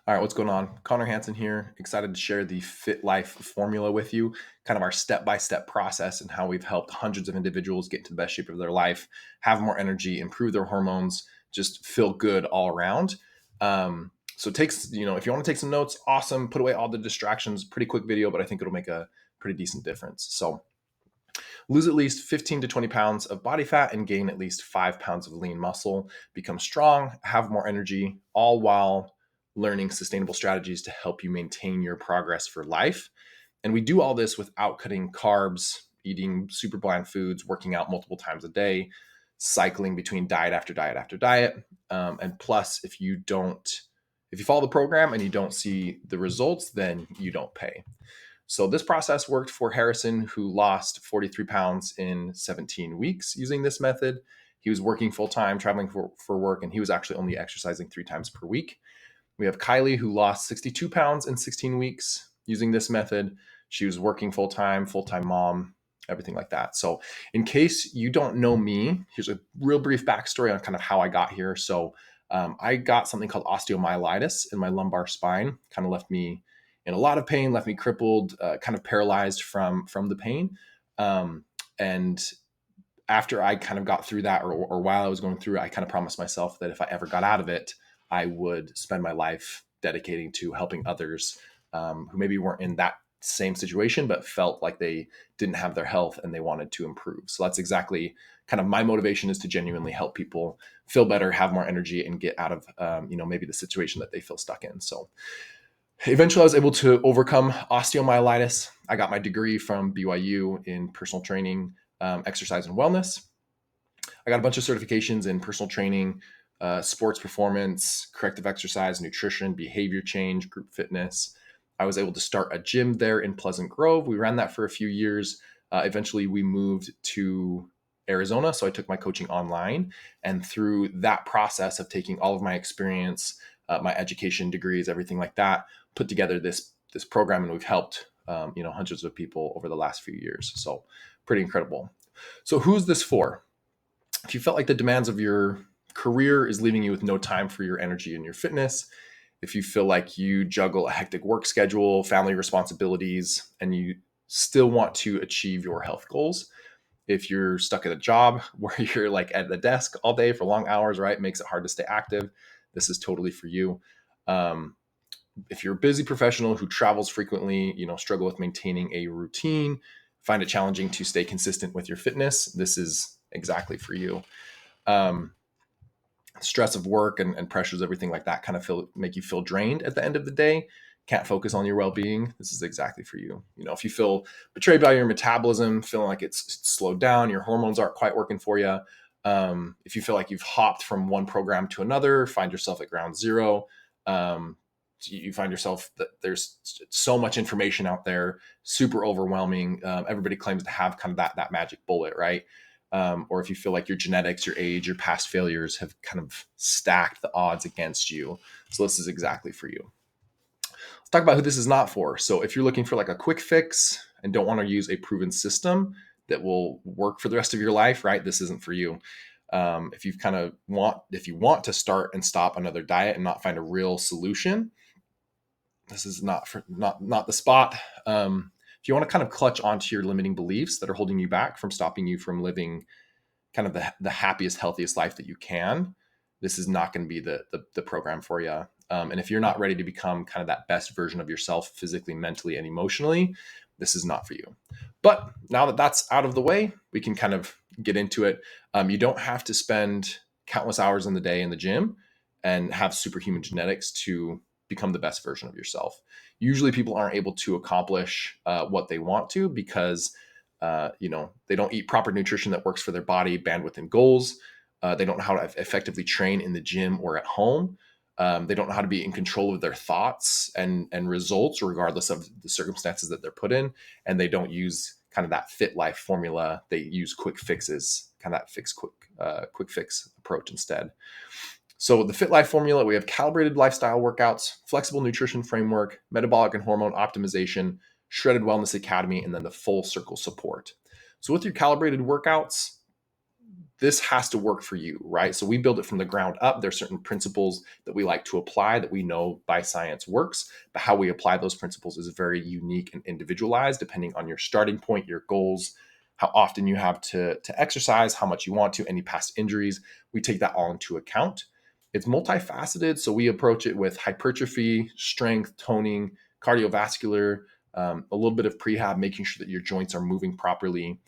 All right, what's going on? Connor Hansen here. Excited to share the FitLife Formula with you, kind of our step-by-step process and how we've helped hundreds of individuals get into the best shape of their life, have more energy, improve their hormones, just feel good all around. So it takes, if you want to take some notes, awesome. Put away all the distractions. Pretty quick video, but I think it'll make a pretty decent difference. So lose at least 15 to 20 pounds of body fat and gain at least 5 pounds of lean muscle. Become strong, have more energy, all while learning sustainable strategies to help you maintain your progress for life. And we do all this without cutting carbs, eating super bland foods, working out multiple times a day, cycling between diet after diet after diet. And plus, if you follow the program and you don't see the results, then you don't pay. So this process worked for Harrison, who lost 43 pounds in 17 weeks using this method. He was working full time, traveling for work, and he was actually only exercising 3 times per week. We have Kylie, who lost 62 pounds in 16 weeks using this method. She was working full time mom, everything like that. So in case you don't know me, here's a real brief backstory on kind of how I got here. So I got something called osteomyelitis in my lumbar spine, kind of left me in a lot of pain, left me crippled, kind of paralyzed from the pain. And after I kind of got through that, or while I was going through it, I kind of promised myself that if I ever got out of it, I would spend my life dedicating to helping others who maybe weren't in that same situation, but felt like they didn't have their health and they wanted to improve. So that's exactly kind of my motivation, is to genuinely help people feel better, have more energy, and get out of, maybe the situation that they feel stuck in. So eventually I was able to overcome osteomyelitis. I got my degree from BYU in personal training, exercise and wellness. I got a bunch of certifications in personal training, sports performance, corrective exercise, nutrition, behavior change, group fitness. I was able to start a gym there in Pleasant Grove. We ran that for a few years. Eventually, we moved to Arizona, so I took my coaching online. And through that process of taking all of my experience, my education degrees, everything like that, put together this program, and we've helped hundreds of people over the last few years. So pretty incredible. So who's this for? If you felt like the demands of your career is leaving you with no time for your energy and your fitness, if you feel like you juggle a hectic work schedule, family responsibilities, and you still want to achieve your health goals, if you're stuck at a job where you're like at the desk all day for long hours, right, makes it hard to stay active, this is totally for you. If you're a busy professional who travels frequently, struggle with maintaining a routine, find it challenging to stay consistent with your fitness, this is exactly for you. Stress of work and pressures, everything like that, kind of make you feel drained at the end of the day, can't focus on your well-being, this is exactly for you. If you feel betrayed by your metabolism, feeling like it's slowed down, your hormones aren't quite working for you, if you feel like you've hopped from one program to another, find yourself at ground zero, you find yourself that there's so much information out there, super overwhelming, everybody claims to have kind of that magic bullet, right? Or if you feel like your genetics, your age, your past failures have kind of stacked the odds against you. So this is exactly for you. Let's talk about who this is not for. So if you're looking for like a quick fix and don't want to use a proven system that will work for the rest of your life, right? This isn't for you. If you want to start and stop another diet and not find a real solution, this is not the spot. If you want to kind of clutch onto your limiting beliefs that are holding you back from stopping you from living kind of the happiest, healthiest life that you can, this is not going to be the program for you. And if you're not ready to become kind of that best version of yourself physically, mentally, and emotionally, this is not for you. But now that that's out of the way, we can kind of get into it. You don't have to spend countless hours in the day in the gym and have superhuman genetics to become the best version of yourself. Usually people aren't able to accomplish what they want to because they don't eat proper nutrition that works for their body, bandwidth, and goals. They don't know how to effectively train in the gym or at home. They don't know how to be in control of their thoughts and results, regardless of the circumstances that they're put in. And they don't use kind of that FitLife formula. They use quick fixes, kind of that quick fix approach instead. So the FitLife Formula, we have calibrated lifestyle workouts, flexible nutrition framework, metabolic and hormone optimization, shredded wellness academy, and then the full circle support. So with your calibrated workouts, this has to work for you, right? So we build it from the ground up. There's certain principles that we like to apply that we know by science works, but how we apply those principles is very unique and individualized depending on your starting point, your goals, how often you have to exercise, how much you want to, any past injuries. We take that all into account. It's multifaceted, so we approach it with hypertrophy, strength, toning, cardiovascular, a little bit of prehab, making sure that your joints are moving properly.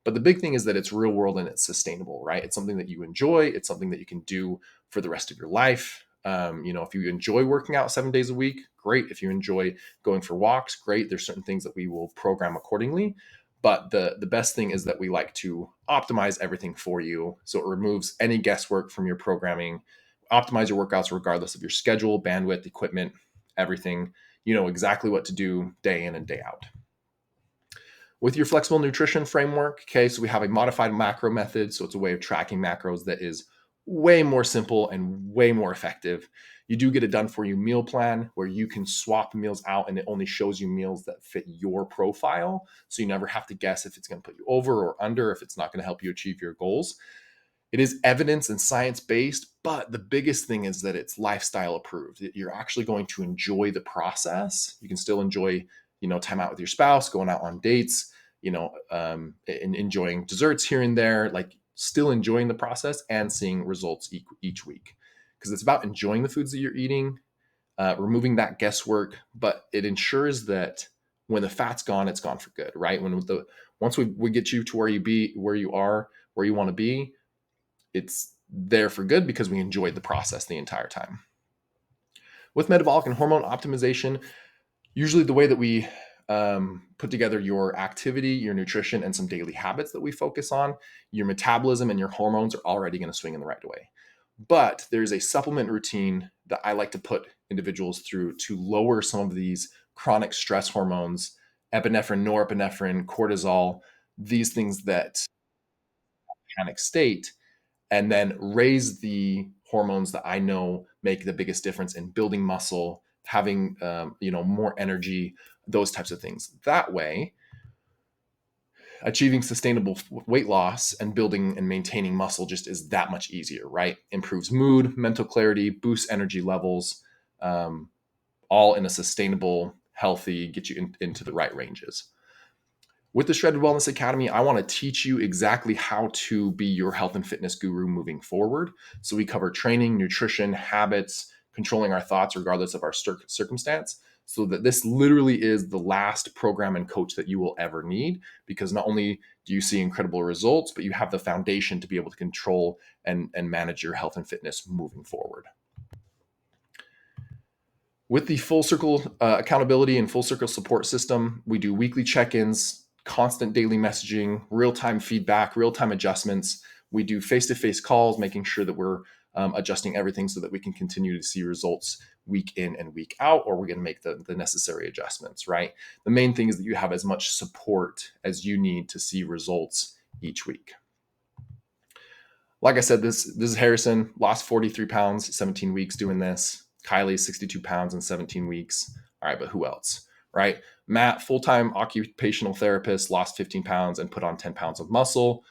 But the big thing is that it's real world and it's sustainable, right? It's something that you enjoy. It's something that you can do for the rest of your life. If you enjoy working out 7 days a week, great. If you enjoy going for walks, great. There's certain things that we will program accordingly. But the best thing is that we like to optimize everything for you. So it removes any guesswork from your programming, optimize your workouts regardless of your schedule, bandwidth, equipment, everything. You know exactly what to do day in and day out. With your flexible nutrition framework, okay, so we have a modified macro method. So it's a way of tracking macros that is way more simple and way more effective. You do get a done for you meal plan where you can swap meals out and it only shows you meals that fit your profile. So you never have to guess if it's going to put you over or under, if it's not going to help you achieve your goals. It is evidence and science based, but the biggest thing is that it's lifestyle approved. You're actually going to enjoy the process. You can still enjoy, time out with your spouse, going out on dates, and enjoying desserts here and there, like still enjoying the process and seeing results each week. Because it's about enjoying the foods that you're eating, removing that guesswork, but it ensures that when the fat's gone, it's gone for good, right? Once we get you to where you are, where you want to be, it's there for good because we enjoyed the process the entire time. With metabolic and hormone optimization, usually the way that we put together your activity, your nutrition, and some daily habits that we focus on, your metabolism and your hormones are already going to swing in the right way. But there's a supplement routine that I like to put individuals through to lower some of these chronic stress hormones, epinephrine, norepinephrine, cortisol, these things that panic state, and then raise the hormones that I know make the biggest difference in building muscle, having more energy, those types of things. That way, achieving sustainable weight loss and building and maintaining muscle just is that much easier, right? Improves mood, mental clarity, boosts energy levels, all in a sustainable, healthy, get you into the right ranges. With the Shredded Wellness Academy, I want to teach you exactly how to be your health and fitness guru moving forward. So we cover training, nutrition, habits, controlling our thoughts regardless of our circumstance, so that this literally is the last program and coach that you will ever need, because not only do you see incredible results, but you have the foundation to be able to control and manage your health and fitness moving forward. With the Full Circle accountability and Full Circle support system, we do weekly check-ins, constant daily messaging, real-time feedback, real-time adjustments. We do face-to-face calls, making sure that we're adjusting everything so that we can continue to see results week in and week out, or we're going to make the necessary adjustments, right? The main thing is that you have as much support as you need to see results each week. Like I said, this is Harrison, lost 43 pounds, 17 weeks doing this. Kylie, 62 pounds in 17 weeks. All right, but who else, right? Matt, full-time occupational therapist, lost 15 pounds and put on 10 pounds of muscle.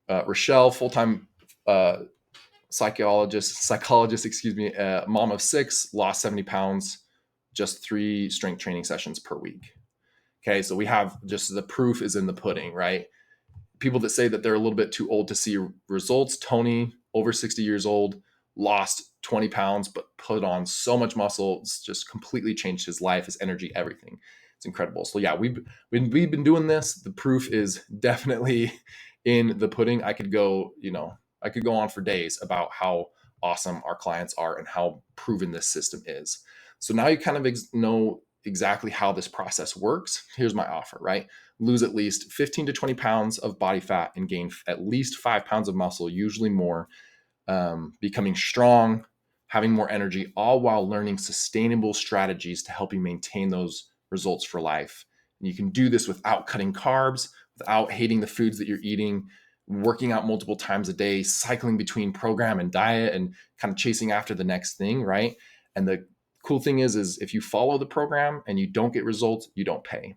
Rochelle, full-time psychologist, mom of 6, lost 70 pounds, just 3 strength training sessions per week. Okay, so we have just the proof is in the pudding, right? People that say that they're a little bit too old to see results. Tony, over 60 years old, lost 20 pounds, but put on so much muscle. It's just completely changed his life, his energy, everything. It's incredible. So yeah, we've been doing this. The proof is definitely in the pudding. I could go on for days about how awesome our clients are and how proven this system is. So now you kind of know exactly how this process works. Here's my offer, right? Lose at least 15 to 20 pounds of body fat and gain at least 5 pounds of muscle, usually more, becoming strong, having more energy, all while learning sustainable strategies to help you maintain those results for life. And you can do this without cutting carbs, without hating the foods that you're eating, working out multiple times a day, cycling between program and diet, and kind of chasing after the next thing, right? And the cool thing is if you follow the program and you don't get results, you don't pay.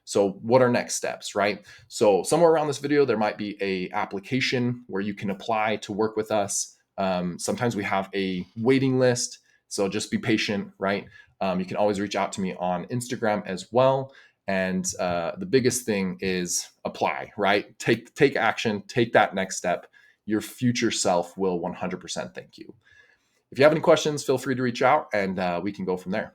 So what are next steps, right? So somewhere around this video, there might be a application where you can apply to work with us. Sometimes we have a waiting list, so just be patient, right? You can always reach out to me on Instagram as well. And the biggest thing is apply, right? Take action, take that next step. Your future self will 100% thank you. If you have any questions, feel free to reach out and we can go from there.